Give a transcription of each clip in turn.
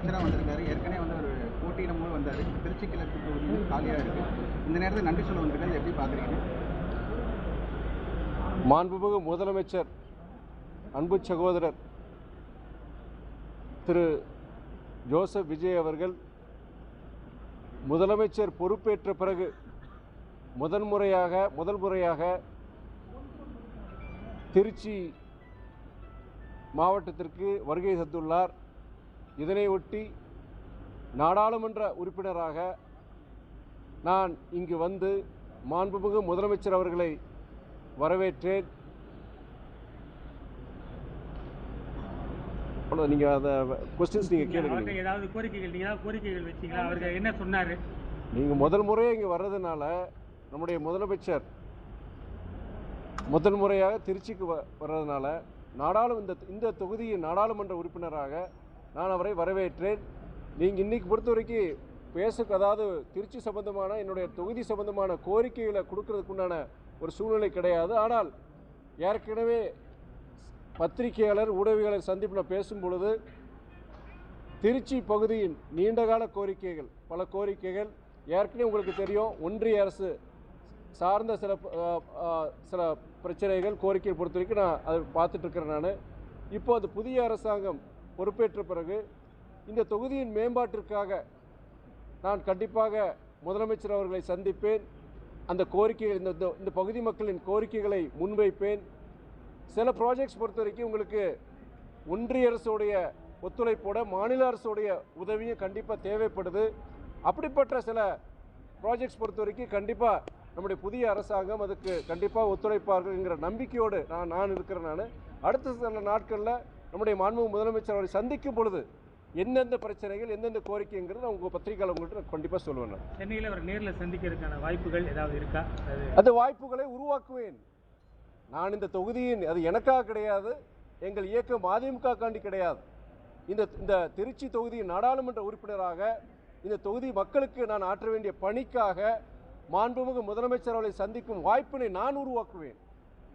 முதலமைச்சராக வந்திருக்காரு. ஏற்கனவே வந்து ஒரு போட்டியிடும் வந்தார். திருச்சி கிழக்கு தொகுதியில் காலியாக இருக்கு. இந்த நேரத்தில் நன்றி சொல்ல வந்திருக்காரு. எப்படி பார்க்குறீங்க? மாண்புமிகு முதலமைச்சர் அன்பு சகோதரர் திரு ஜோசப் விஜய் அவர்கள் முதலமைச்சர் பொறுப்பேற்ற பிறகு முதல் முறையாக திருச்சி மாவட்டத்திற்கு வருகை தந்துள்ளார். இதனை ஒட்டி நாடாளுமன்ற உறுப்பினராக நான் இங்கு வந்து மாண்புமிகு முதலமைச்சர் அவர்களை வரவேற்றேன். நீங்கள் அந்த கொஸ்டின்ஸ் நீங்கள் கேளுங்க. ஏதாவது கோரிக்கைகள் வச்சீங்களா? அவருக்கு என்ன சொன்னார்? நீங்கள் முதல் முறையாக இங்கே வர்றதுனால நம்முடைய முதலமைச்சர் முதல் முறையாக திருச்சிக்கு வர்றதுனால இந்த தொகுதியின் நாடாளுமன்ற உறுப்பினராக நான் அவரை வரவேற்றேன். நீங்கள் இன்றைக்கி பொறுத்த வரைக்கும் அதாவது திருச்சி சம்பந்தமான என்னுடைய தொகுதி சம்பந்தமான கோரிக்கைகளை கொடுக்கறதுக்கு உண்டான ஒரு சூழ்நிலை கிடையாது. ஆனால் ஏற்கனவே பத்திரிகையாளர் ஊடகவியலாளர் சந்திப்பில் பேசும் பொழுது திருச்சி பகுதியின் நீண்டகால கோரிக்கைகள் பல கோரிக்கைகள் ஏற்கனவே உங்களுக்கு தெரியும். ஒன்றிய அரசு சார்ந்த சில பிரச்சனைகள் கோரிக்கையை பொறுத்த வரைக்கும் நான் அதை பார்த்துட்ருக்கிறேன். நான் இப்போ அது புதிய அரசாங்கம் பொறுப்பேற்ற பிறகு இந்த தொகுதியின் மேம்பாட்டிற்காக நான் கண்டிப்பாக முதலமைச்சர் அவர்களை சந்திப்பேன். அந்த கோரிக்கைகள் இந்த பகுதி மக்களின் கோரிக்கைகளை முன்வைப்பேன். சில ப்ராஜெக்ட்ஸ் பொறுத்த வரைக்கும் உங்களுக்கு ஒன்றிய அரசுடைய ஒத்துழைப்போட மாநில அரசுடைய உதவியும் கண்டிப்பாக தேவைப்படுது. அப்படிப்பட்ட சில ப்ராஜெக்ட்ஸ் பொறுத்த வரைக்கும் கண்டிப்பாக நம்முடைய புதிய அரசாங்கம் அதுக்கு கண்டிப்பாக ஒத்துழைப்பார்கள்ங்கிற நம்பிக்கையோடு நான் இருக்கிறேன். நான் அடுத்த சில நாட்களில் நம்முடைய மாண்புமிகு முதலமைச்சர் அவரை சந்திக்கும் பொழுது எந்தெந்த பிரச்சனைகள் எந்தெந்த கோரிக்கைங்கிறது நான் உங்கள் பத்திரிகையாளர் உங்கள்கிட்ட நான் கண்டிப்பாக சொல்லுவேன். நான் சென்னையில் அவர் நேரில் சந்திக்கிறதுக்கான வாய்ப்புகள் ஏதாவது இருக்கா? அந்த வாய்ப்புகளை உருவாக்குவேன். நான் இந்த தொகுதியின் அது எனக்காக கிடையாது, எங்கள் இயக்கம் அதிமுக காண்டி கிடையாது. இந்த திருச்சி தொகுதியின் நாடாளுமன்ற உறுப்பினராக இந்த தொகுதி மக்களுக்கு நான் ஆற்ற வேண்டிய பணிக்காக மாண்புமிகு முதலமைச்சர் அவர்களை சந்திக்கும் வாய்ப்பினை நான் உருவாக்குவேன்.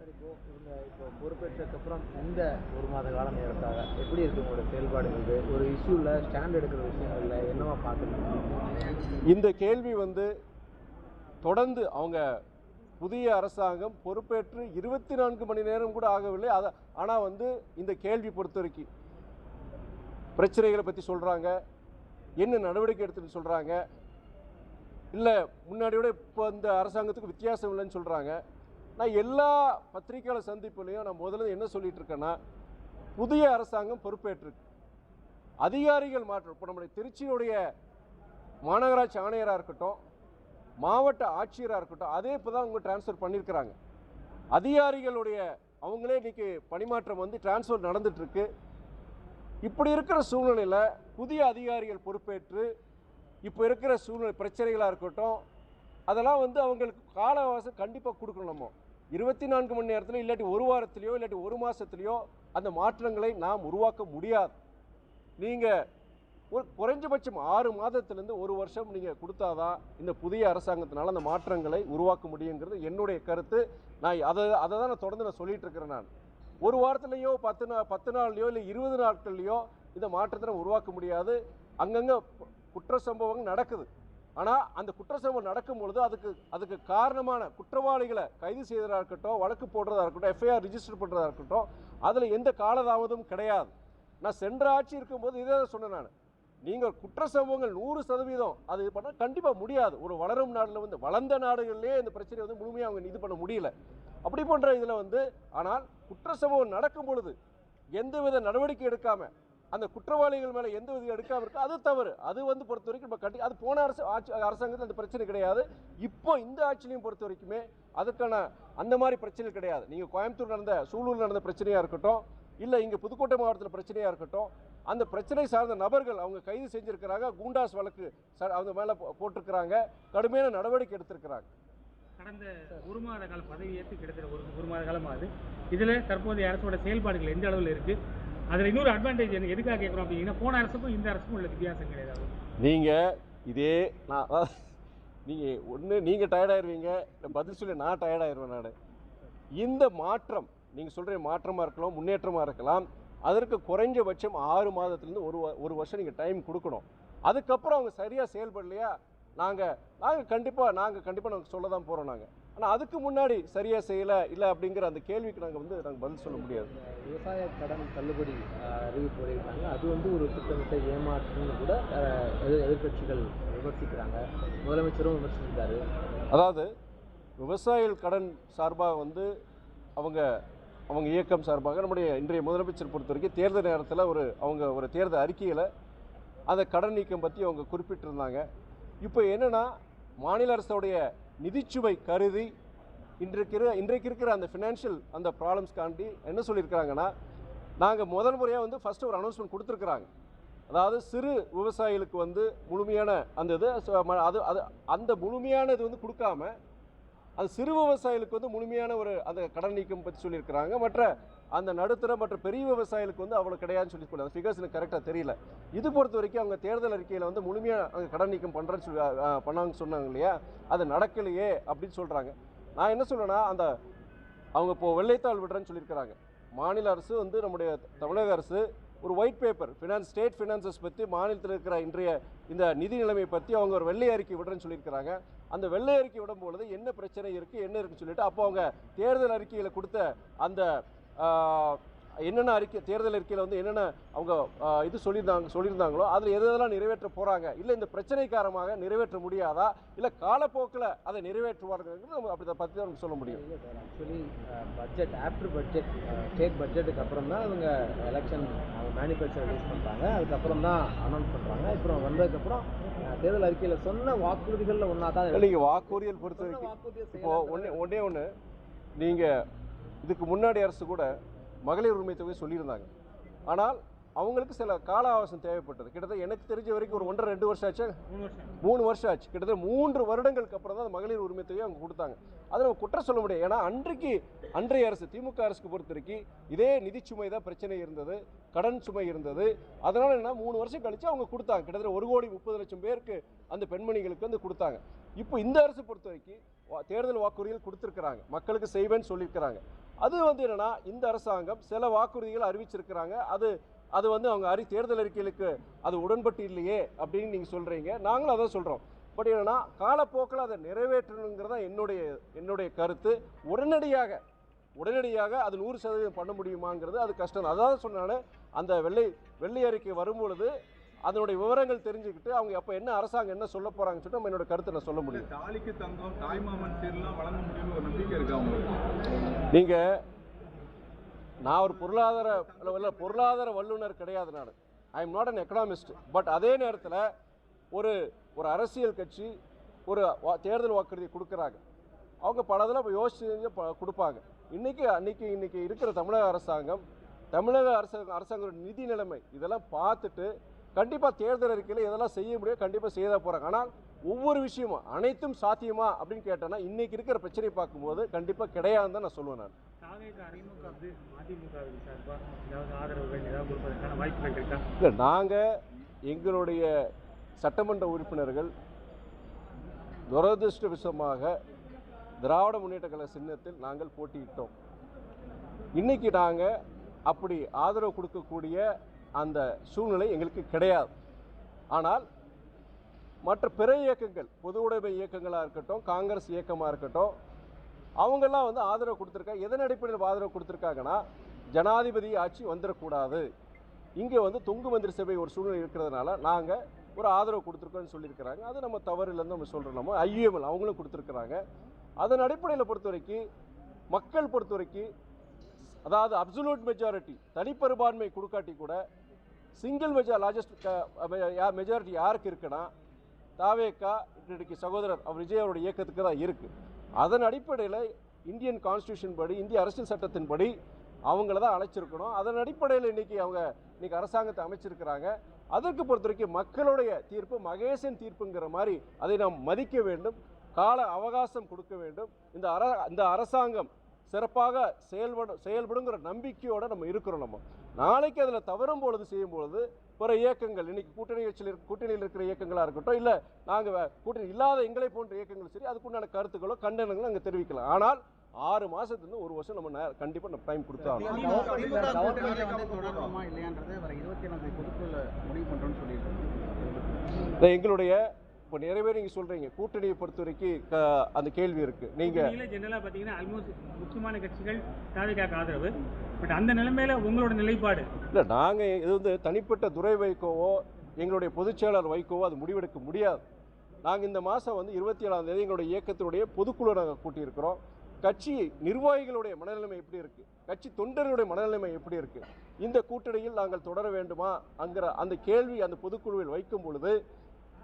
இப்போ பொறுப்பேற்றதுக்கு அப்புறம் இந்த ஒரு மாத காலம் நேரத்தாக எப்படி இருக்கு உங்களோட செயல்பாடுகள்? ஒரு இஷ்யூவில் ஸ்டாண்ட் எடுக்கிற விஷயங்கள்ல என்னவா பார்த்துருக்கீங்க? இந்த கேள்வி தொடர்ந்து அவங்க புதிய அரசாங்கம் பொறுப்பேற்று 24 மணி நேரம் கூட ஆகவில்லை. ஆனால் இந்த கேள்வி பொறுத்த வரைக்கும் பிரச்சனைகளை பற்றி சொல்கிறாங்க, என்ன நடவடிக்கை எடுத்துன்னு சொல்கிறாங்க, இல்லை முன்னாடியோட இப்போ இந்த அரசாங்கத்துக்கு வித்தியாசம் இல்லைன்னு சொல்கிறாங்க. நான் எல்லா பத்திரிகையாளர் சந்திப்புலையும் நான் முதல்ல என்ன சொல்லிட்டு இருக்கேன்னா, புதிய அரசாங்கம் பொறுப்பேற்றிருக்கு, அதிகாரிகள் மாற்றம். இப்போ நம்முடைய திருச்சியுடைய மாநகராட்சி ஆணையராக இருக்கட்டும், மாவட்ட ஆட்சியராக இருக்கட்டும், அதே இப்போ தான் அவங்க டிரான்ஸ்ஃபர் பண்ணியிருக்கிறாங்க. அதிகாரிகளுடைய அவங்களே இன்றைக்கி பணிமாற்றம் டிரான்ஸ்ஃபர் நடந்துகிட்ருக்கு. இப்படி இருக்கிற சூழ்நிலையில் புதிய அதிகாரிகள் பொறுப்பேற்று இப்போ இருக்கிற சூழ்நிலை பிரச்சனைகளாக இருக்கட்டும், அதெல்லாம் அவங்களுக்கு கால அவகாசம் கண்டிப்பாக கொடுக்கணும். நம்ம 24 மணி நேரத்தில் இல்லாட்டி ஒரு வாரத்திலையோ இல்லாட்டி ஒரு மாதத்துலையோ அந்த மாற்றங்களை நாம் உருவாக்க முடியாது. நீங்கள் ஒரு குறைஞ்சபட்சம் 6 மாதத்துலேருந்து ஒரு வருஷம் நீங்கள் கொடுத்தாதான் இந்த புதிய அரசாங்கத்தினால அந்த மாற்றங்களை உருவாக்க முடியுங்கிறது என்னுடைய கருத்து. நான் அதை தான் நான் தொடர்ந்து சொல்லிகிட்டு இருக்கிறேன். நான் ஒரு வாரத்துலேயோ 10 நாள்லையோ இல்லை 20 நாட்கள்லையோ இந்த மாற்றத்தை உருவாக்க முடியாது. அங்கங்கே குற்ற சம்பவங்கள் நடக்குது. ஆனால் அந்த குற்ற சம்பவம் நடக்கும் பொழுது அதுக்கு காரணமான குற்றவாளிகளை கைது செய்வதாக இருக்கட்டும், வழக்கு போடுறதா இருக்கட்டும், எஃப்ஐஆர் ரிஜிஸ்டர் பண்ணுறதா இருக்கட்டும், அதில் எந்த காலதாமதமும் கிடையாது. நான் சென்ற ஆட்சி இருக்கும்போது இதே சொன்னேன். நான் நீங்கள் குற்ற சம்பவங்கள் 100% அது பண்ண கண்டிப்பாக முடியாது. ஒரு வளரும் நாட்டில் வளர்ந்த நாடுகளிலே இந்த பிரச்சனையை முழுமையாக அவங்க இது பண்ண முடியல. அப்படி போன்ற இதில் ஆனால் குற்ற சம்பவம் நடக்கும் பொழுது எந்தவித நடவடிக்கை எடுக்காமல் அந்த குற்றவாளிகள் மேலே எந்த வித எடுக்காமல் இருக்கு, அது தவறு. அது பொறுத்த வரைக்கும் நம்ம அது போன அரசாங்கத்தில் அந்த பிரச்சனை கிடையாது. இப்போ இந்த ஆட்சியிலையும் பொறுத்த வரைக்குமே அதுக்கான அந்த மாதிரி பிரச்சனை கிடையாது. நீங்கள் கோயம்புத்தூர் நடந்த சூலூர் நடந்த பிரச்சனையாக இருக்கட்டும், இல்லை இங்கே புதுக்கோட்டை மாவட்டத்தில் பிரச்சனையாக இருக்கட்டும், அந்த பிரச்சனை சார்ந்த நபர்கள் அவங்க கைது செஞ்சுருக்கிறாங்க. கூண்டாஸ் வழக்கு அவங்க மேலே போட்டிருக்கிறாங்க, கடுமையான நடவடிக்கை எடுத்திருக்கிறாங்க. கடந்த ஒரு மாத கால பதவியேற்று கிட்டத்தட்ட ஒரு மாத காலமாகுது. இதில் தற்போதைய அரசோட செயல்பாடுகள் எந்த அளவில் இருக்குது? அதில் இன்னொரு அட்வான்டேஜ் எதுக்காக கேட்குறோம் அப்படின்னா, போன அரசுக்கும் இந்த அரசுக்கும் உள்ள வித்தியாசம் கிடையாது. நீங்கள் டயர்டாயிருவீங்க, பதில் சொல்லி நான் டயர்டாயிருவேன். நான் இந்த மாற்றம் நீங்கள் சொல்கிற மாற்றமாக இருக்கலாம், முன்னேற்றமாக இருக்கலாம். அதற்கு குறைஞ்சபட்சம் 6 மாதத்துலேருந்து ஒரு வருஷம் நீங்கள் டைம் கொடுக்கணும். அதுக்கப்புறம் அவங்க சரியாக செயல்படலையா நாங்கள் கண்டிப்பாக நாங்கள் சொல்ல தான் போகிறோம். ஆனால் அதுக்கு முன்னாடி சரியாக செய்யலை இல்லை அப்படிங்கிற அந்த கேள்விக்கு நாங்கள் பதில் சொல்ல முடியாது. விவசாய கடன் தள்ளுபடி அறிவிப்பு வெளியிட்டாங்க. அது ஒரு திட்டமிட்ட ஏமாற்றுன்னு கூட எதிர்கட்சிகள் விமர்சிக்கிறாங்க. முதலமைச்சரும் விமர்சிச்சிருந்தாரு. அதாவது விவசாயிகள் கடன் சார்பாக அவங்க இயக்கம் சார்பாக நம்முடைய இன்றைய முதலமைச்சர் பொறுத்த வரைக்கும் தேர்தல் நேரத்தில் ஒரு தேர்தல் அறிக்கையில் அந்த கடன் நீக்கம் பற்றி அவங்க குறிப்பிட்டிருந்தாங்க. இப்போ என்னென்னா மாநில அரசுடைய நிதிச்சுமை கருதி இன்றைக்கு இருக்கிற அந்த ஃபினான்ஷியல் அந்த ப்ராப்ளம்ஸ்காண்டி என்ன சொல்லியிருக்கிறாங்கன்னா, நாங்கள் முதல் முறையாக ஃபஸ்ட்டு ஒரு அனௌன்ஸ்மெண்ட் கொடுத்துருக்குறாங்க. அதாவது சிறு விவசாயிகளுக்கு முழுமையான அந்த இது அந்த முழுமையான இது கொடுக்காம அது சிறு விவசாயிகளுக்கு முழுமையான அந்த கடன் நீக்கம் பற்றி சொல்லியிருக்கிறாங்க. மற்ற அந்த நடுத்தர மற்ற பெரிய விவசாயிகளுக்கு அவ்வளோ கிடையாதுன்னு சொல்லி அந்த ஃபிகர்ஸ் எனக்கு கரெக்டாக தெரியல. இது பொறுத்த வரைக்கும் அவங்க தேர்தல் அறிக்கையில் முழுமையாக கடன் நீக்கம் பண்ணாங்க சொன்னாங்க இல்லையா, அது நடக்கலையே அப்படின்னு சொல்கிறாங்க. நான் என்ன சொல்கிறேன்னா, அவங்க இப்போது வெள்ளைத்தாள் விடுறேன்னு சொல்லியிருக்கிறாங்க. மாநில அரசு நம்முடைய தமிழக அரசு ஒரு ஒயிட் பேப்பர் ஸ்டேட் ஃபினான்சஸ் பற்றி மாநிலத்தில் இருக்கிற இன்றைய இந்த நிதி நிலைமை பற்றி அவங்க ஒரு வெள்ளை அறிக்கை விடுறேன்னு சொல்லியிருக்கிறாங்க. அந்த வெள்ளை அறிக்கை விடும்பொழுது என்ன பிரச்சனை இருக்குது என்ன இருக்குன்னு சொல்லிட்டு அப்போ அவங்க தேர்தல் அறிக்கையில் கொடுத்த அந்த என்னென்ன தேர்தல் அறிக்கையில் என்னென்ன அவங்க இது சொல்லியிருந்தாங்களோ அதில் எதெல்லாம் நிறைவேற்ற போகிறாங்க, இல்லை இந்த பிரச்சனை காரணமாக நிறைவேற்ற முடியாதா, இல்லை காலப்போக்கில் அதை நிறைவேற்றுவார்கள் நம்ம அப்படி பற்றி தான் சொல்ல முடியும். இல்லை sir, actually after budget state பட்ஜெட்டுக்கு அப்புறம் தான் அவங்க எலெக்ஷன் மேனிஃபெஸ்டோ ரிலீஸ் பண்ணுறாங்க. அதுக்கப்புறம் தான் அனௌன்ஸ் பண்ணுறாங்க. அப்புறம் வந்ததுக்கப்புறம் தேர்தல் அறிக்கையில் சொன்ன வாக்குறுதிகளில் ஒன்றா தான் நீங்கள் வாக்குறுதிகள் பொறுத்த வரைக்கும் இப்போது ஒன்று நீங்கள் இதுக்கு முன்னாடி அரசு கூட மகளிர் உரிமை தொகை சொல்லியிருந்தாங்க. ஆனால் அவங்களுக்கு சில கால அவகாசம் தேவைப்பட்டது. கிட்டத்தட்ட எனக்கு தெரிஞ்ச வரைக்கும் ஒரு 1.5-2 வருஷம் ஆச்சு, 3 வருஷம் ஆச்சு. கிட்டத்தட்ட 3 வருடங்களுக்கு அப்புறம் தான் மகளிர் உரிமை தொகை அவங்க கொடுத்தாங்க. அதை நம்ம குற்றம் சொல்ல முடியாது. ஏன்னா அன்றைய அரசு திமுக அரசுக்கு பொறுத்த வரைக்கும் இதே நிதிச்சுமை தான் பிரச்சனை இருந்தது, கடன் சுமை இருந்தது. அதனால் என்ன 3 வருஷம் கழித்து அவங்க கொடுத்தாங்க. கிட்டத்தட்ட 1,30,00,000 பேருக்கு அந்த பெண்மணிகளுக்கு கொடுத்தாங்க. இப்போ இந்த அரசு பொறுத்த வரைக்கும் தேர்தல் வாக்குறுதிகள் கொடுத்துருக்குறாங்க, மக்களுக்கு செய்வேன்னு சொல்லியிருக்கிறாங்க. அது என்னென்னா இந்த அரசாங்கம் சில வாக்குறுதிகள் அறிவிச்சிருக்கிறாங்க. அது அவங்க தேர்தல் அறிக்கைகளுக்கு அது உடன்பட்டு இல்லையே அப்படின்னு நீங்கள் சொல்கிறீங்க. நாங்களும் அதான் சொல்கிறோம். பட் என்னென்னா காலப்போக்கில் அதை நிறைவேற்றணுங்கிறதா என்னுடைய கருத்து. உடனடியாக அது 100% பண்ண முடியுமாங்கிறது அது கஷ்டம். அதாவது சொன்னாலும் அந்த வெள்ளை அறிக்கை வரும்பொழுது அதனுடைய விவரங்கள் தெரிஞ்சுக்கிட்டு அவங்க அப்போ என்ன அரசாங்கம் என்ன சொல்ல போகிறாங்கன்னு சொல்லிட்டு நம்ம என்னோட கருத்தை நான் சொல்ல முடியும். தாலிக்கு தங்கம் தாய்மாமன் சீர்லாம் வழங்க முடியும்னு ஒரு நம்பிக்கை இருக்கா உங்களுக்கு? நீங்கள் நான் ஒரு பொருளாதார வல்லுநர் கிடையாது. I am not an economist. But அதே நேரத்தில் ஒரு அரசியல் கட்சி ஒரு தேர்தல் வாக்குறுதி கொடுக்குறாங்க. அவங்க பலதெல்லாம் யோசிச்சு கொடுப்பாங்க. இன்னைக்கு இருக்கிற தமிழக அரசாங்கம் நிதி நிலைமை இதெல்லாம் பார்த்துட்டு கண்டிப்பாக தேர்தல் அறிக்கையில் இதெல்லாம் செய்ய முடியும், கண்டிப்பாக செய்ய தான் போகிறாங்க. ஆனால் ஒவ்வொரு விஷயமும் அனைத்தும் சாத்தியமா அப்படின்னு கேட்டேன்னா இன்னைக்கு இருக்கிற பிரச்சனையை பார்க்கும்போது கண்டிப்பாக கிடையாதுன்னு தான் நான் சொல்லுவேன். இல்லை, நாங்கள் எங்களுடைய சட்டமன்ற உறுப்பினர்கள் துரதிருஷ்டவசமாக திராவிட முன்னேற்ற கழக சின்னத்தில் நாங்கள் போட்டியிட்டோம். இன்னைக்கு நாங்கள் அப்படி ஆதரவு கொடுக்கக்கூடிய அந்த சூழ்நிலை எங்களுக்கு கிடையாது. ஆனால் மற்ற பிற இயக்கங்கள், பொது உடைமை இயக்கங்களாக இருக்கட்டும், காங்கிரஸ் இயக்கமாக இருக்கட்டும், அவங்கெல்லாம் ஆதரவு கொடுத்துருக்காங்க. எதன் அடிப்படையில் ஆதரவு கொடுத்துருக்காங்கன்னா, ஜனாதிபதி ஆட்சி வந்துடக்கூடாது, இங்கே தொங்கு மந்திரி சபை ஒரு சூழ்நிலை இருக்கிறதுனால நாங்கள் ஒரு ஆதரவு கொடுத்துருக்கோன்னு சொல்லியிருக்கிறாங்க. அது நம்ம தவறு இல்லைன்னு நம்ம சொல்கிறோம். நம்ம ஐயுஎம்எல் அவங்களும் கொடுத்துருக்குறாங்க. அதன் அடிப்படையில் பொறுத்த வரைக்கும் மக்கள் பொறுத்த வரைக்கும் அதாவது அப்சல்யூட் மெஜாரிட்டி தனிப்பெரும்பான்மை கொடுக்காட்டி கூட சிங்கிள் மெஜாரிட்டி யாருக்கு இருக்குன்னா தாவேகா இன்றைக்கு சகோதரர் விஜய் அவருடைய இயக்கத்துக்கு தான் இருக்குது. அதன் அடிப்படையில் இந்தியன் கான்ஸ்டியூஷன் படி, இந்திய அரசியல் சட்டத்தின்படி அவங்கள தான் அழைச்சிருக்கணும். அதன் அடிப்படையில் இன்னைக்கு அரசாங்கத்தை அமைச்சிருக்கிறாங்க. அதற்கு பொறுத்த வரைக்கும் மக்களுடைய தீர்ப்பு மகேசன் தீர்ப்புங்கிற மாதிரி அதை நாம் மதிக்க வேண்டும், கால அவகாசம் கொடுக்க வேண்டும். இந்த அரசாங்கம் சிறப்பாக செயல்படுங்கிற நம்பிக்கையோடு நம்ம இருக்கிறோம். நம்ம நாளைக்கு அதில் தவறும் பொழுது செய்யும் பொழுது பிற இயக்கங்கள் இன்னைக்கு கூட்டணியில் இருக்கிற இயக்கங்களாக இருக்கட்டும், இல்லை நாங்கள் கூட்டணி இல்லாத எங்களை போன்ற இயக்கங்கள் சரி, அதுக்குண்டான கருத்துக்களோ கண்டனங்களோ அங்கே தெரிவிக்கலாம். ஆனால் 6 மாதத்துலேருந்து 1 வருஷம் நம்ம கண்டிப்பாக நம்ம டைம் கொடுத்தாகணும். திமுக கூட்டணியில வந்து தொடரணுமா இல்லையான்றதை வர 27 பொதுக்குழு முடிவு பண்றோம்னு சொல்லியிருக்காங்க. எங்களுடைய இப்போ நிறைய பேர் நீங்கள் சொல்கிறீங்க கூட்டணியை பொறுத்த வரைக்கும் அந்த கேள்வி இருக்குது. நீங்கள் ஜெனரலாக பார்த்தீங்கன்னா ஆல்மோஸ்ட் முக்கியமான கட்சிகள் தாவேக்காக்கு ஆதரவு. பட் அந்த நிலைமையில உங்களோட நிலைப்பாடு இல்லை, நாங்கள் இது வந்து தனிப்பட்ட துரை வைகோவோ எங்களுடைய பொதுச்செயலாளர் வைகோவோ அது முடிவெடுக்க முடியாது. நாங்கள் இந்த மாதம் வந்து 27ஆம் தேதி எங்களுடைய இயக்கத்தினுடைய பொதுக்குழு நாங்கள் கூட்டியிருக்கிறோம். கட்சி நிர்வாகிகளுடைய மனநிலைமை எப்படி இருக்குது, கட்சி தொண்டர்களுடைய மனநிலைமை எப்படி இருக்குது, இந்த கூட்டணியில் நாங்கள் தொடர வேண்டுமா என்கிற அந்த கேள்வி அந்த பொதுக்குழுவில் வைக்கும் பொழுது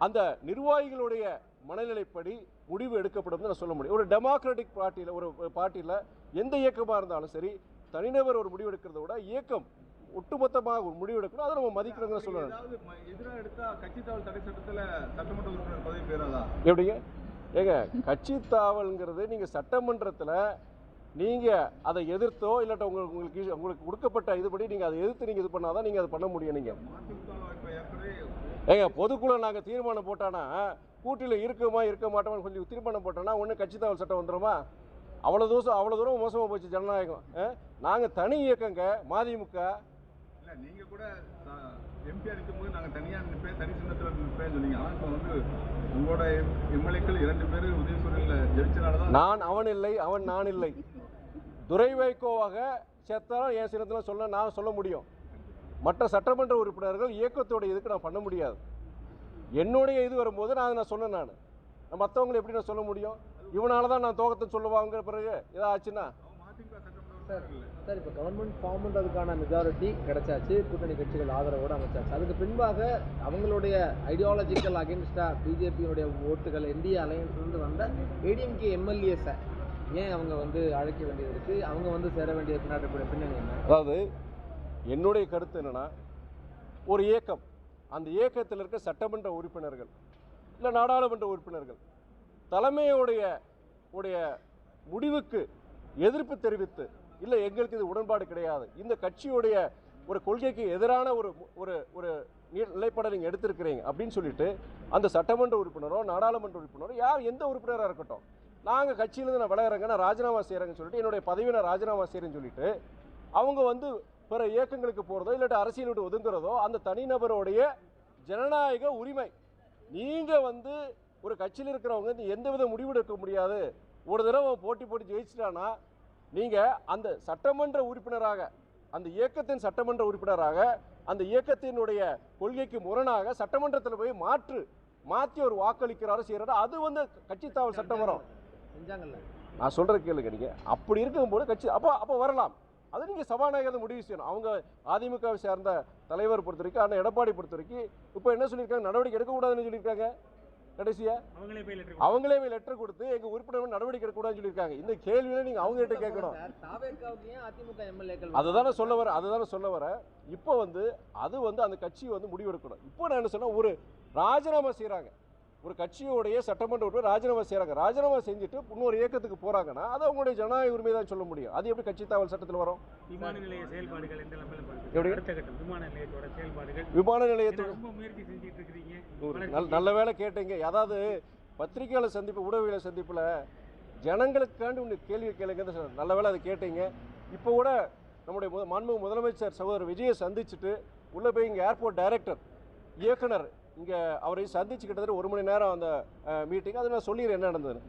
அந்த நிர்வாகிகளுடைய மனநிலைப்படி முடிவு எடுக்கப்படும் நான் சொல்ல முடியும். ஒரு டெமோக்ராட்டிக் பார்ட்டியில் ஒரு பார்ட்டியில் எந்த இயக்கமாக இருந்தாலும் சரி, தனிநபர் ஒரு முடிவு எடுக்கிறத விட இயக்கம் ஒட்டுமொத்தமாக ஒரு முடிவு எடுக்கணும், அதை நம்ம மதிக்கணும்னு சொல்லணும். எதிராக எடுத்தா கட்சி தாவல் தடை சட்டத்தில் சட்டமன்ற உறுப்பினர் பதவி பெறாதா? எப்படிங்க ஏங்க, கட்சி தாவல்ங்கிறது நீங்கள் சட்டமன்றத்தில் நீங்கள் அதை எதிர்த்தோ இல்லாட்ட உங்களுக்கு கொடுக்கப்பட்ட இதுபடி நீங்கள் அதை எதிர்த்து நீங்கள் இது பண்ணாதான் நீங்கள் அதை பண்ண முடியும். நீங்கள் ஏங்க பொதுக்குழு நாங்கள் தீர்மானம் போட்டானா கூட்டில் இருக்குமா இருக்க மாட்டோம்னு கொஞ்சம் தீர்மானம் போட்டோன்னா ஒன்று கட்சி தாவல் சட்டம் வந்துடுமா? அவ்வளோ தூரம் மோசமாக போச்சு ஜனநாயகம். நாங்கள் தனி இயக்கங்க மதிமுக. இல்லை, நீங்கள் கூட எம்பியாக இருக்கும்போது நாங்கள் தனியாக நிற்பேன், தனி சின்னத்தில் நிற்பேன்னு சொன்னீங்க. ஆனால் இப்போ வந்து உங்களோட எம்எல்ஏக்கள் 2 பேர் உதயசூரியனில் ஜெயிச்சனால தான் நான் அவன் இல்லை, அவன் நான் இல்லை. துரை வைகோவாக சேர்த்தாலும் என் சின்னத்தில் நான் சொல்ல முடியும். மற்ற சட்டமன்ற உறுப்பினர்கள் இயக்கத்தோட இதுக்கு நான் பண்ண முடியாது. என்னுடைய இது வரும்போது நான் சொன்னேன். நான் மற்றவங்களை எப்படி நான் சொல்ல முடியும்? இவனால தான் நான் தோகத்தை சொல்லுவாங்கிற பிறகு ஏதாச்சுன்னா சார் இப்போ கவர்மெண்ட் ஃபார்ம் பண்ணுறதுக்கான மெஜாரிட்டி கிடைச்சாச்சு, கூட்டணி கட்சிகள் ஆதரவோடு அமைச்சாச்சு. அதுக்கு பின்பாக அவங்களுடைய ஐடியாலஜிக்கல் அகேன்ஸ்டாக பிஜேபியினுடைய ஓட்டுகள் என்டிஏ அலையன்ஸ்லேருந்து வந்த ஏடிஎம்கே எம்எல்ஏஸை ஏன் அவங்க வந்து அழைக்க வேண்டியது இருக்குது, அவங்க வந்து சேர வேண்டிய பின்னணி என்ன? அதாவது என்னுடைய கருத்து என்னென்னா, ஒரு இயக்கம், அந்த இயக்கத்தில் இருக்க சட்டமன்ற உறுப்பினர்கள் இல்லை நாடாளுமன்ற உறுப்பினர்கள் தலைமையுடைய முடிவுக்கு எதிர்ப்பு தெரிவித்து இல்லை எங்களுக்கு இது உடன்பாடு கிடையாது, இந்த கட்சியுடைய ஒரு கொள்கைக்கு எதிரான ஒரு நிலைப்பாடை நீங்கள் எடுத்திருக்கிறீங்க அப்படின்னு சொல்லிட்டு அந்த சட்டமன்ற உறுப்பினரோ நாடாளுமன்ற உறுப்பினரோ யார் எந்த உறுப்பினராக இருக்கட்டும், நாங்கள் கட்சியிலேருந்து நான் விலகிறேங்க, நான் ராஜினாமா செய்கிறேன்னு சொல்லிட்டு என்னுடைய பதவியை நான் ராஜினாமா செய்கிறேன்னு சொல்லிட்டு அவங்க வந்து பிற இயக்கங்களுக்கு போகிறதோ இல்லாட்டி அரசியல் விட்டு ஒதுங்குறதோ அந்த தனிநபருடைய ஜனநாயக உரிமை. நீங்கள் வந்து ஒரு கட்சியில் இருக்கிறவங்க எந்தவித முடிவு எடுக்க முடியாது. ஒரு தடவை போட்டி ஜெயிச்சிட்டானா நீங்கள் அந்த சட்டமன்ற உறுப்பினராக, அந்த இயக்கத்தின் சட்டமன்ற உறுப்பினராக, அந்த இயக்கத்தினுடைய கொள்கைக்கு முரணாக சட்டமன்றத்தில் போய் மாற்றி ஒரு வாக்களிக்கிறாரோ செய்கிறாரோ அது வந்து கட்சி தாவல் சட்டம் வரும். செஞ்சாங்கல்ல, நான் சொல்கிற கேளுங்க. நீங்கள் அப்படி இருக்கும்போது கட்சி அப்போ வரலாம். அது நீங்கள் சபாநாயகர் முடிவு செய்யணும். அவங்க அதிமுகவை சேர்ந்த தலைவர் பொறுத்த வரைக்கும், ஆனால் எடப்பாடி பொறுத்த வரைக்கும் இப்போ என்ன சொல்லியிருக்காங்க, நடவடிக்கை எடுக்கக்கூடாதுன்னு சொல்லியிருக்காங்க. கடைசியாக அவங்களே போய் லெட்டர் கொடுத்து எங்கள் உறுப்பினர் நடவடிக்கை எடுக்கக்கூடாதுன்னு சொல்லியிருக்காங்க. இந்த கேள்வியில நீங்கள் அவங்ககிட்ட கேட்கணும். அதுதானே சொல்ல வர இப்போ வந்து அது வந்து அந்த கட்சி வந்து முடிவெடுக்கணும். இப்போ நான் என்ன சொன்னால், ஒரு ராஜினாமா செய்கிறாங்க, ஒரு கட்சியோடைய சட்டமன்ற உறுப்பினர் ராஜினாமா செய்கிறாங்க, ராஜினாமா செஞ்சுட்டு இன்னொரு இயக்கத்துக்கு போகிறாங்கன்னா அது அவங்களுடைய ஜனநாயக உரிமை தான் சொல்ல முடியும். அது எப்படி கட்சி தாவல் சட்டத்தில் வரும்? விமான நிலைய செயல்பாடுகள் எந்த விமான நிலையத்தோட நல்ல வேலை கேட்டீங்க. அதாவது பத்திரிகையாளர் சந்திப்பு, ஊடகவியலாளர் சந்திப்பில் ஜனங்களுக்காண்டி ஒன்று கேள்வி கேளுங்க, நல்ல வேலை அதை கேட்டீங்க. இப்போ கூட நம்முடைய மாண்புமிகு முதலமைச்சர் சகோதரர் விஜயை சந்திச்சுட்டு உள்ளே போய் இங்கே ஏர்போர்ட் டைரக்டர் இயக்குனர் இங்கே அவரை சந்திச்சு கிட்டத்தட்ட 1 மணி நேரம் அந்த மீட்டிங். அது நான் சொல்லிடுறேன் என்ன நடந்ததுன்னு.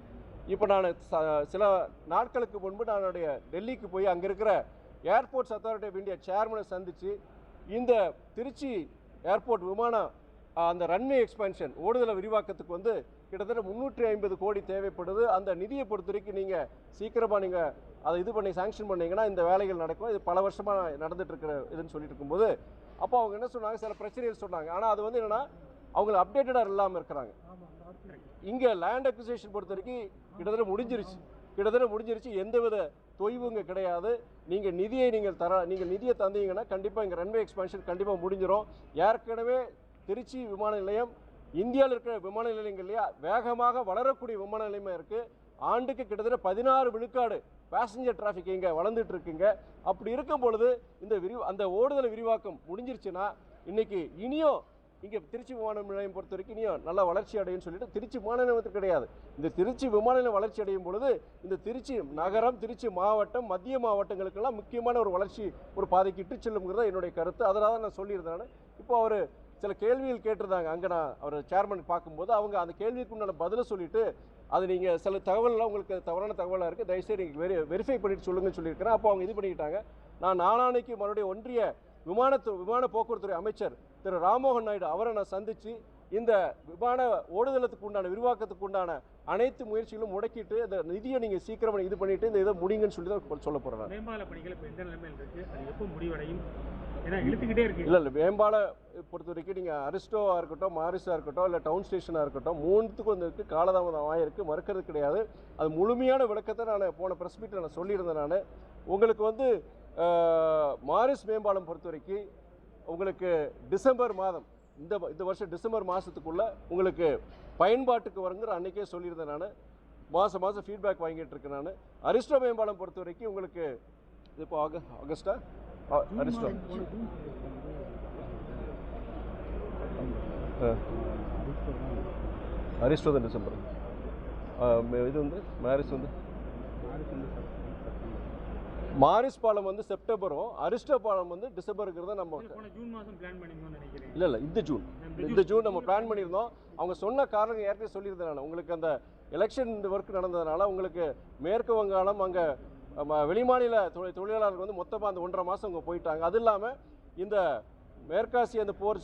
இப்போ நான் சில நாட்களுக்கு முன்பு நானுடைய டெல்லிக்கு போய் அங்கே இருக்கிற ஏர்போர்ட்ஸ் அத்தாரிட்டி ஆஃப் இந்தியா சேர்மனை சந்தித்து இந்த திருச்சி ஏர்போர்ட் விமானம் அந்த ரன்வே எக்ஸ்பென்ஷன் ஓடுதலை விரிவாக்கத்துக்கு வந்து கிட்டத்தட்ட 350 கோடி தேவைப்படுது. அந்த நிதியை பொறுத்த வரைக்கும் நீங்கள் சீக்கிரமாக நீங்கள் அதை இது பண்ணி சாங்ஷன் பண்ணிங்கன்னா இந்த வேலைகள் நடக்கும். இது பல வருஷமாக நடந்துட்டு இருக்கிற இதுன்னு சொல்லிட்டு இருக்கும்போது அப்போ அவங்க என்ன சொன்னாங்க, சில பிரச்சனைகள் சொன்னாங்க. ஆனால் அது வந்து என்னென்னா அவங்க அப்டேட்டடாக இல்லாமல் இருக்கிறாங்க. இங்கே லேண்ட் அக்விசிஷன் பொறுத்த வரைக்கும் கிட்டத்தட்ட முடிஞ்சிருச்சு. எந்தவித தொய்வுங்க கிடையாது. நீங்கள் நிதியை தந்தீங்கன்னா கண்டிப்பாக இங்கே ரன்வே எக்ஸ்பான்ஷன் கண்டிப்பாக முடிஞ்சிடும். ஏற்கனவே திருச்சி விமான நிலையம் இந்தியாவில் இருக்கிற விமான நிலையங்கள்லேயே வேகமாக வளரக்கூடிய விமான நிலையமாக இருக்குது. ஆண்டுக்கு கிட்டத்தட்ட 16 விழுக்காடு பேசஞ்சர் டிராஃபிக் இங்கே வளர்ந்துட்டு இருக்குங்க. அப்படி இருக்கும் பொழுது அந்த ஓடுதல் விரிவாக்கம் முடிஞ்சிருச்சுன்னா இன்னைக்கு இனியும் இங்கே திருச்சி விமான நிலையம் பொறுத்த வரைக்கும் இனியும் நல்லா வளர்ச்சி அடையும் சொல்லிட்டு திருச்சி விமான நிலையத்துக்கு கிடையாது. இந்த திருச்சி விமான நிலையம் வளர்ச்சி அடையும் பொழுது இந்த திருச்சி நகரம், திருச்சி மாவட்டம், மத்திய மாவட்டங்களுக்கெல்லாம் முக்கியமான ஒரு வளர்ச்சி ஒரு பாதைக்கு இட்டு செல்லுங்கிறத என்னுடைய கருத்து. அதனால தான் நான் சொல்லியிருந்தேன். இப்போ அவர் சில கேள்விகள் கேட்டிருந்தாங்க. அங்கே நான் அவர் சேர்மன் பார்க்கும்போது அவங்க அந்த கேள்விக்கு உண்டான பதிலை சொல்லிட்டு அது நீங்கள் சில தகவல்லாம் உங்களுக்கு தவறான தகவலாக இருக்குது, தயவுசெய்து நீங்கள் வெரிஃபை பண்ணிட்டு சொல்லுங்கன்னு சொல்லியிருக்கிறேன். அப்போ அவங்க இது பண்ணிக்கிட்டாங்க. நான் நாளானைக்கு மறுபடியும் ஒன்றிய விமான போக்குவரத்துறை அமைச்சர் திரு ராம்மோகன் நாயுடு அவரை நான் சந்தித்து இந்த விமான ஓடுதளத்துக்கு உண்டான விரிவாக்கத்துக்கு உண்டான அனைத்து முயற்சிகளும் முடக்கிட்டு இந்த நிதியை நீங்கள் சீக்கிரமாக இது பண்ணிட்டு இந்த இதை முடிங்கன்னு சொல்லி தான் சொல்ல போகிறேன். மேம்பால பணிகள் இப்போ எந்த நிலைமையில் இருக்குது, அது எப்போ முடிவடையும்? ஏன்னா இழுத்துக்கிட்டே இருக்கு. இல்லை மேம்பால பொறுத்த வரைக்கும் நீங்கள் அரிஸ்டோவாக இருக்கட்டும், மாரிஸாக இருக்கட்டும், இல்லை டவுன் ஸ்டேஷனாக இருக்கட்டும், மூணுத்துக்கும் வந்து இருக்குது, காலதாமதம் ஆகிருக்கு, மறுக்கிறது கிடையாது. அது முழுமையான விளக்கத்தை நான் போன ப்ரெஸ் மீட்டில் நான் சொல்லியிருந்தேன். நான் உங்களுக்கு வந்து மாரிஸ் மேம்பாலம் பொறுத்த வரைக்கும் உங்களுக்கு டிசம்பர் மாதம் இந்த வருஷம் டிசம்பர் மாதத்துக்குள்ளே உங்களுக்கு பயன்பாட்டுக்கு வருங்கிற அன்றைக்கே சொல்லியிருந்தேன். நான் மாதம் ஃபீட்பேக் வாங்கிட்டு இருக்கேன். நான் அரிஸ்டோ மேம்பாலம் பொறுத்த வரைக்கும் உங்களுக்கு இப்போ ஆகஸ்டா அரிஸ்டோ அரிஸ்டோ தான் டிசம்பர். இது வந்து மாரிஸ் வந்து மாரிஸ் பாலம் வந்து செப்டம்பரும், அரிஸ்டோ பாலம் வந்து டிசம்பருங்கிறத நம்ம ஜூன் மாதம் பிளான் பண்ணிருந்தோம்னு நினைக்கிறேன். இல்லை இந்த ஜூன் நம்ம பிளான் பண்ணியிருந்தோம். அவங்க சொன்ன காரணம் ஏற்கனவே சொல்லியிருந்தேன். நான் உங்களுக்கு அந்த எலெக்ஷன் இந்த ஒர்க் நடந்ததுனால உங்களுக்கு மேற்கு வங்காளம் அங்கே வெளிமாநில தொழிலாளர்கள் வந்து மொத்தமாக அந்த 1.5 மாதம் அவங்க போயிட்டாங்க. அது இல்லாமல் இந்த மேற்காசிய அந்த போர்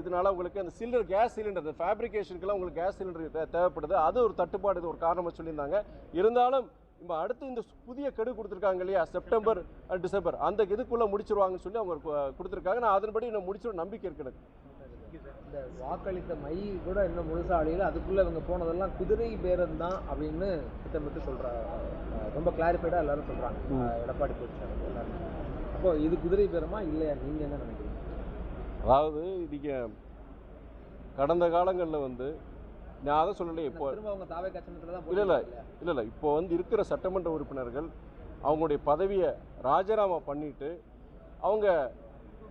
இதனால உங்களுக்கு அந்த சிலிண்டர் கேஸ் சிலிண்டர் இந்த ஃபேப்ரிகேஷனுக்கெல்லாம் உங்களுக்கு கேஸ் சிலிண்டர் தேவைப்படுது. அது ஒரு தட்டுப்பாடு, இது ஒரு காரணமாக சொல்லியிருந்தாங்க. இருந்தாலும் இப்போ அடுத்து இந்த புதிய கெடு கொடுத்துருக்காங்க இல்லையா, செப்டம்பர் டிசம்பர் அந்த இதுக்குள்ளே முடிச்சிருவாங்கன்னு சொல்லி அவங்க கொடுத்துருக்காங்க. நான் அதன்படி இன்னும் முடிச்சிட நம்பிக்கை இருக்கு எனக்கு. இந்த வாக்களித்த மை கூட இன்னும் முழுசாக அடையில, அதுக்குள்ளே இவங்க போனதெல்லாம் குதிரை பேரம் தான் அப்படின்னு திட்டமிட்டு சொல்கிறாங்க. ரொம்ப கிளாரிஃபைடாக எல்லாரும் சொல்கிறாங்க, எடப்பாடி பழனிசாமி எல்லாரும். அப்போது இது குதிரை பேரமா இல்லையா, நீங்கள் என்ன நினைக்கிறீங்க? அதாவது நீங்கள் கடந்த காலங்களில் வந்து நான் அதை சொல்லலையே, இப்போ அவங்க தாவே கட்சணத்தில் தான் இல்லை இப்போ வந்து இருக்கிற சட்டமன்ற உறுப்பினர்கள் அவங்களுடைய பதவியை ராஜினாமா பண்ணிட்டு அவங்க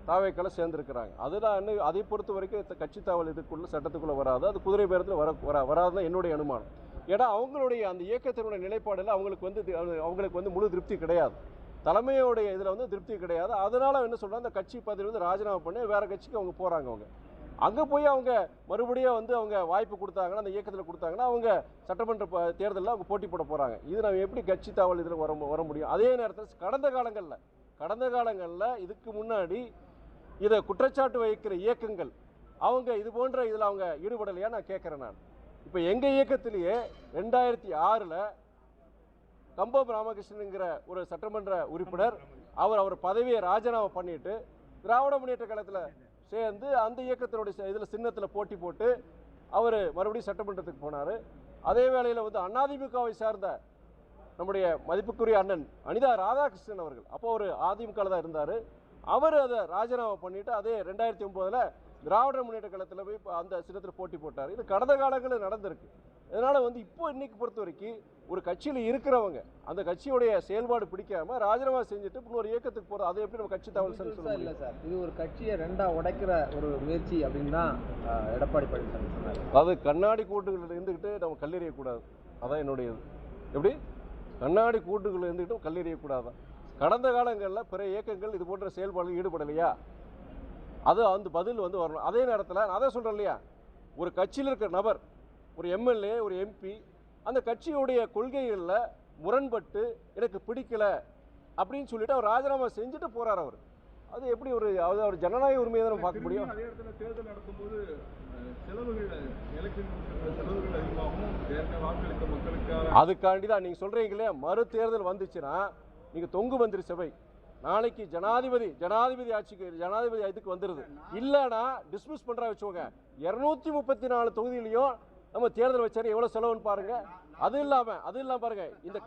தாவேக்கால சேர்ந்துருக்கிறாங்க. அதுதான் அதை பொறுத்த வரைக்கும் கட்சி தாவல் இதுக்குள்ள சட்டத்துக்குள்ளே வராது, அது குதிரை பேரத்தில் வராதுதான் என்னுடைய அனுமானம். ஏன்னா அவங்களுடைய அந்த இயக்கத்தினுடைய நிலைப்பாடில் அவங்களுக்கு வந்து முழு திருப்தி கிடையாது, தலைமையோடைய இதில் வந்து திருப்தி கிடையாது. அதனால் என்ன சொல்கிறாங்க, அந்த கட்சி பதவி வந்து ராஜினாமா பண்ணி வேறு கட்சிக்கு அவங்க போகிறாங்க. அவங்க அங்கே போய் அவங்க மறுபடியும் வந்து அவங்க வாய்ப்பு கொடுத்தாங்கன்னா, அந்த இயக்கத்தில் கொடுத்தாங்கன்னா அவங்க சட்டமன்ற தேர்தலில் அவங்க போட்டி போட போகிறாங்க. இது நம்ம எப்படி கட்சி தாவல் இதில் வர முடியும்? அதே நேரத்தில் கடந்த காலங்களில் இதுக்கு முன்னாடி இதை குற்றச்சாட்டு வைக்கிற இயக்கங்கள் அவங்க இது போன்ற இதில் அவங்க ஈடுபடலையா நான் கேட்குறேன். நான் இப்போ எங்கள் இயக்கத்திலேயே 2006 கம்பம் ராமகிருஷ்ணனுங்கிற ஒரு சட்டமன்ற உறுப்பினர் அவர் பதவியை ராஜினாமா பண்ணிட்டு திராவிட முன்னேற்ற கழகத்தில் சேர்ந்து அந்த இயக்கத்தினுடைய இதில் சின்னத்தில் போட்டி போட்டு அவர் மறுபடியும் சட்டமன்றத்துக்கு போனார். அதே வேளையில் வந்து அதிமுகவை சார்ந்த நம்முடைய மதிப்புக்குரிய அண்ணன் அனிதா ராதாகிருஷ்ணன் அவர்கள் அப்போ ஒரு அதிமுகவில் தான் இருந்தார். அவர் அதை ராஜினாமா பண்ணிவிட்டு அதே 2009 திராவிட முன்னேற்ற கழகத்தில் போய் அந்த சின்னத்தில் போட்டி போட்டார். இது கடந்த காலங்களில் நடந்திருக்கு. அதனால் வந்து இப்போ இன்னைக்கு பொறுத்த வரைக்கும் ஒரு கட்சியில் இருக்கிறவங்க அந்த கட்சியுடைய செயல்பாடு பிடிக்காம ராஜினாமா செஞ்சுட்டு இன்னொரு இயக்கத்துக்கு போகிறது, அதை எப்படி நம்ம கட்சி தகவல் சொல்ல இல்லை சார்? இது ஒரு கட்சியை ரெண்டாக உடைக்கிற ஒரு முயற்சி அப்படின்னு தான் எடப்பாடி பழனிசாமி சொன்னார். அது கண்ணாடி கூட்டுகளில் இருந்துக்கிட்டு நம்ம கல்லெறியக்கூடாது, அதான் என்னுடைய இது. எப்படி கண்ணாடி கூட்டுகளில் இருந்துக்கிட்டு கல்லெறியக்கூடாது. கடந்த காலங்களில் பிற இயக்கங்கள் இது போன்ற செயல்பாடுகள் ஈடுபடலையா, அது அந்த பதில் வந்து வரணும். அதே நேரத்தில் நான் அதை சொல்கிறேன் இல்லையா, ஒரு கட்சியில் இருக்கிற நபர், ஒரு எம்எல்ஏ, ஒரு எம்பி, அந்த கட்சியுடைய கொள்கைகளில் முரண்பட்டு எனக்கு பிடிக்கல அப்படின்னு சொல்லிட்டு அவர் ராஜினாமா செஞ்சுட்டு போகிறார். அது எப்படி ஒரு ஜனநாயக உரிமையை தான் நம்ம பார்க்க முடியும்? அதே இடத்துல தேர்தல் நடத்தும்போது செலவுகள் அதிகமாகும், வாக்களித்த மக்களுக்காக. அதுக்காண்டி தான் நீங்கள் சொல்கிறீங்களே, மறு தேர்தல் வந்துச்சுன்னா நீங்கள் தொங்கு மந்திரி சபை நாளைக்கு ஜனாதிபதி ஆட்சிக்கு ஜனாதிபதி இதுக்கு வந்துடுது, இல்லைன்னா டிஸ்மிஸ் பண்ணுறா வச்சுக்கோங்க. 234 தொகுதியிலையும் நம்ம தேர்தல் வச்சாரு, எவ்வளோ செலவுன்னு பாருங்க. அது இல்லாமல் பாருங்க, இந்த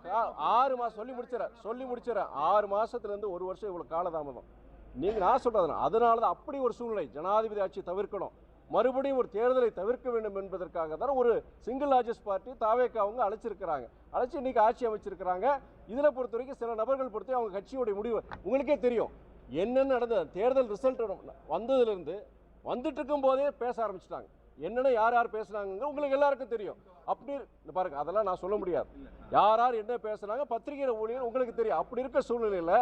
6 மாதம் சொல்லி முடிச்சிடறேன் 6 மாதத்துலேருந்து 1 வருஷம் இவ்வளோ காலதாமதம். நான் சொல்கிறதுனா அதனால தான் அப்படி ஒரு சூழ்நிலை. ஜனாதிபதி ஆட்சியை தவிர்க்கணும், மறுபடியும் ஒரு தேர்தலை தவிர்க்க வேண்டும் என்பதற்காக தான் ஒரு சிங்கிள் லார்ஜஸ்ட் பார்ட்டி தாவேக்கா அவங்க அழைச்சி இன்னைக்கு ஆட்சி அமைச்சிருக்கிறாங்க. இதில் பொறுத்த வரைக்கும் சில நபர்கள் பொறுத்து அவங்க கட்சியோடைய முடிவு உங்களுக்கே தெரியும் என்னென்ன நடந்தது. தேர்தல் ரிசல்ட் வந்ததுலேருந்து வந்துட்டு இருக்கும் போதே பேச ஆரம்பிச்சிட்டாங்க. என்னென்ன யார் யார் பேசுனாங்க உங்களுக்கு எல்லாருக்கும் தெரியும். அப்படி பாருங்க, அதெல்லாம் நான் சொல்ல முடியாது. யார் யார் என்ன பேசுனாங்க பத்திரிகை ஊழியர் உங்களுக்கு தெரியும். அப்படி இருக்க சூழ்நிலையில்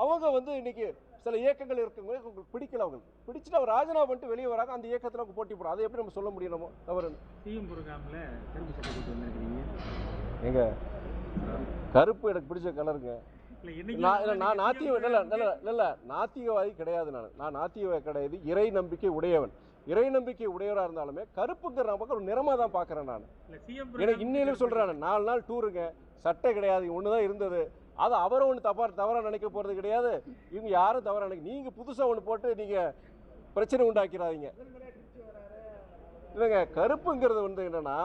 அவங்க வந்து இன்னைக்கு சில இயக்கங்கள் இருக்குங்க, உங்களுக்கு பிடிக்கல, அவங்களுக்கு பிடிச்சிட்டு அவர் ராஜினாமா பண்ணிட்டு வெளியே வராங்க, அந்த இயக்கத்தில் அவங்க போட்டி போடுறோம். அதை எப்படி நம்ம சொல்ல முடியும்? நம்ம தவறு. சிஎம் ப்ரோக்ராமில் கருப்பு சட்டை போட்டு வந்திருக்கிறீங்க. எங்க கருப்பு எனக்கு பிடிச்ச கலருங்க. நான் நாத்திகவாதி கிடையாது. நான் நாத்திகவாதி கிடையாது. இறை நம்பிக்கை உடையவன். இறை நம்பிக்கை உடையவராக இருந்தாலுமே கருப்புங்கிற பக்கம் ஒரு நிறமாக தான் பார்க்குறேன் நான். எனக்கு இன்னும் சொல்கிறேன், 4 நாள் டூருங்க, சட்டை கிடையாது, ஒன்று தான் இருந்தது. அது அவரை ஒன்று தவறாக நினைக்க போகிறது கிடையாது, இவங்க யாரும் தவறாக நினைக்க. நீங்கள் புதுசாக ஒன்று போட்டு நீங்கள் பிரச்சனை உண்டாக்கிறாதீங்க. இல்லைங்க, கருப்புங்கிறது வந்து என்னென்னா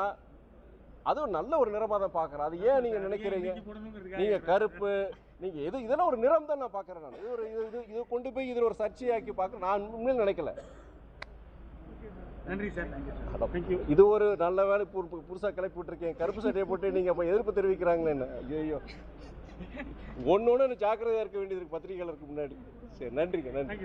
அதுவும் நல்ல ஒரு நிறமாக தான் பார்க்குறேன். அது ஏன் நீங்கள் நினைக்கிறீங்க? நீங்கள் கருப்பு நீங்கள் இதெல்லாம் ஒரு நிறம் தான் நான் பார்க்குறேன். நான் இது கொண்டு போய் இதில் ஒரு சர்ச்சையாக்கி பார்க்க நான் உண்மையிலும் நினைக்கல. நன்றி சார். தேங்க்யூ. இது ஒரு நல்ல வேலை புதுசாக கிளப்பி விட்டுருக்கேன். கருப்பு சட்டையை போட்டு நீங்கள் அப்போ எதிர்ப்பு தெரிவிக்கிறாங்களே என்ன? ஐயோ, ஒன்று ஜாக்கிரதையாக இருக்க வேண்டியது பத்திரிகைகளுக்கு முன்னாடி. சரி, நன்றிங்க. நன்றி.